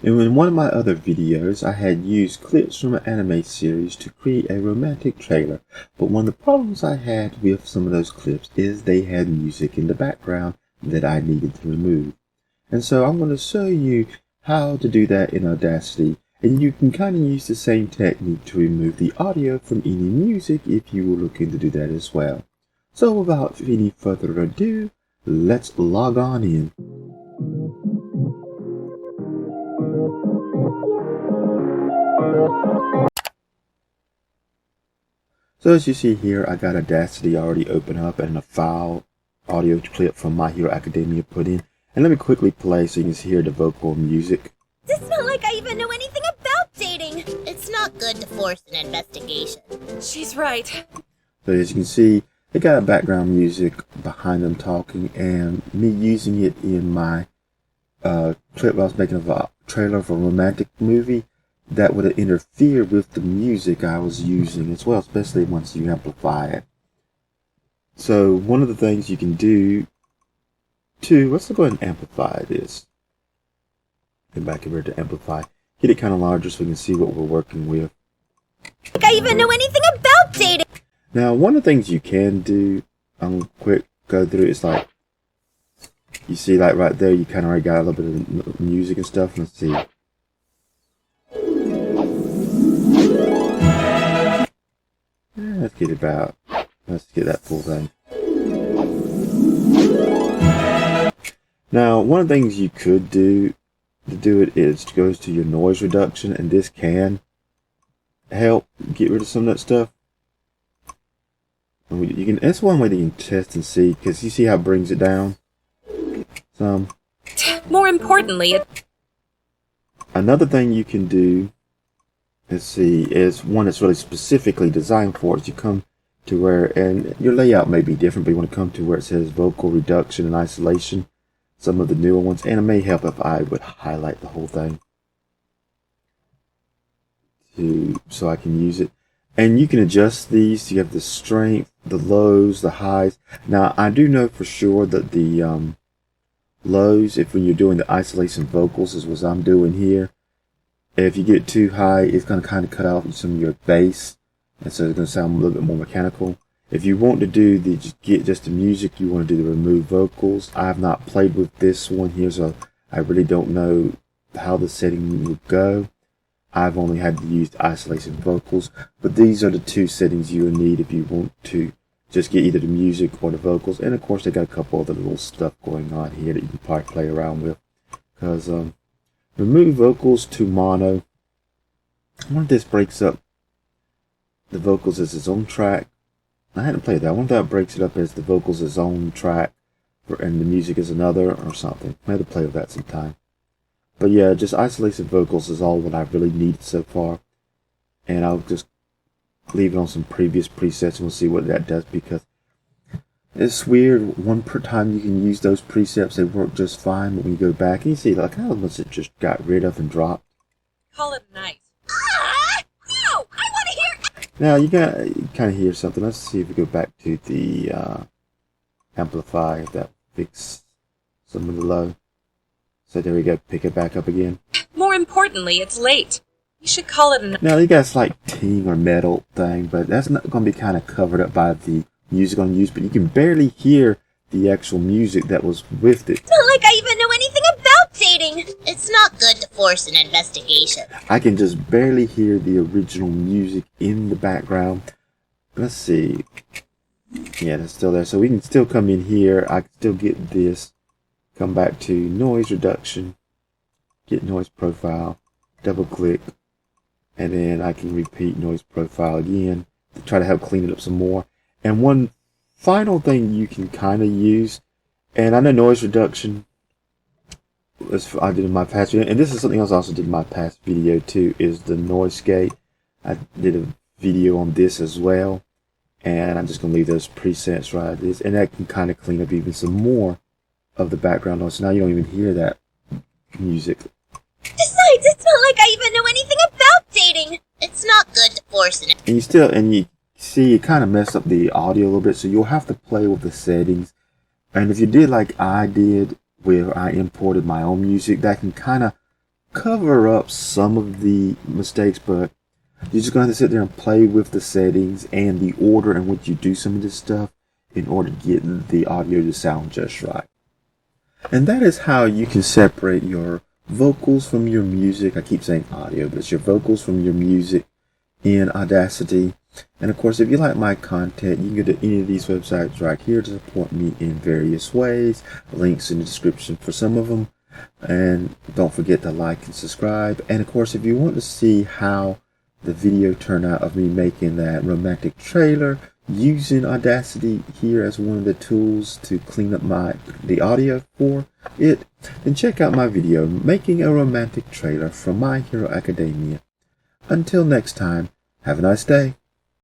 And in one of my other videos, I had used clips from an anime series to create a romantic trailer, but one of the problems I had with some of those clips is they had music in the background that I needed to remove. And so I'm going to show you how to do that in Audacity, and you can kind of use the same technique to remove the audio from any music if you were looking to do that as well. So without any further ado, let's log on in. So as you see here, I got Audacity already open up and a file audio clip from My Hero Academia put in. And let me quickly play so you can hear the vocal music. It's not like I even know anything about dating. It's not good to force an investigation. She's right. So as you can see, they got background music behind them talking, and me using it in my clip I was making of a trailer for a romantic movie that would interfere with the music I was using as well, especially once you amplify it. So one of the things you can do too, let's go ahead and amplify this. Get back over to amplify. Get it kind of larger so we can see what we're working with. Like I even know anything about dating. Now, one of the things you can do, I'm quick go through. It's like you see, like right there, you kind of already got a little bit of music and stuff. Let's see. Let's get let's get that full thing. Now, one of the things you could do to do it is to go to your noise reduction, and this can help get rid of some of that stuff. And you can. That's one way that you can test and see, because you see how it brings it down some. More importantly, Another thing you can do, let's see, is one that's really specifically designed for it. You come to where, and your layout may be different, but you want to come to where it says vocal reduction and isolation. Some of the newer ones, and it may help if I would highlight the whole thing so I can use it. And you can adjust these. You have the strength, the lows, the highs. Now I do know for sure that the lows, if when you're doing the isolation vocals, is what I'm doing here. If you get too high, it's going to kind of cut off some of your bass, and so it's going to sound a little bit more mechanical. If you want to do just the music, you want to do the remove vocals. I have not played with this one here, so I really don't know how the setting would go. I've only had to use isolation vocals, but these are the two settings you will need if you want to just get either the music or the vocals. And of course, they got a couple other little stuff going on here that you can probably play around with. Because remove vocals to mono. I wonder if this breaks up the vocals as its own track. I hadn't played that. I wonder if that breaks it up as the vocals as own track and the music is another or something. I had to play with that sometime. But yeah, just isolation vocals is all what I've really needed so far. And I'll just leave it on some previous presets and we'll see what that does, because it's weird. One per time you can use those presets, they work just fine, but when you go back and you see like how much it just got rid of and dropped. call it a night. No! I want to hear. Now you kind of hear something. Let's see if we go back to the amplify, if that fix some of the low. So there we go, pick it back up again. More importantly, it's late. You should call it a night. Now you got this like ting or metal thing, but that's not going to be kind of covered up by the music on use, but you can barely hear the actual music that was with it. It's not like I even know anything about dating. It's not good to force an investigation. I can just barely hear the original music in the background. Let's see. Yeah, that's still there. So we can still come in here. I can still get this. Come back to noise reduction. Get noise profile. Double click. And then I can repeat noise profile again to try to help clean it up some more. And one final thing you can kind of use, and I know noise reduction, as I did in my past video, and this is something else I also did in my past video too, is the noise gate. I did a video on this as well, and I'm just going to leave those presets right as is, and that can kind of clean up even some more of the background noise. So now you don't even hear that music. Besides, it's not like I even know anything about dating. It's not good to force an. And you see it kind of messed up the audio a little bit, so you'll have to play with the settings. And if you did like I did, where I imported my own music, that can kind of cover up some of the mistakes, but you're just going to have to sit there and play with the settings and the order in which you do some of this stuff in order to get the audio to sound just right. And that is how you can separate your vocals from your music. I keep saying audio, but it's your vocals from your music in Audacity. And of course, if you like my content, you can go to any of these websites right here to support me in various ways. Links in the description for some of them. And don't forget to like and subscribe. And of course, if you want to see how the video turned out of me making that romantic trailer using Audacity here as one of the tools to clean up the audio for it, then check out my video making a romantic trailer from My Hero Academia. Until next time, have a nice day.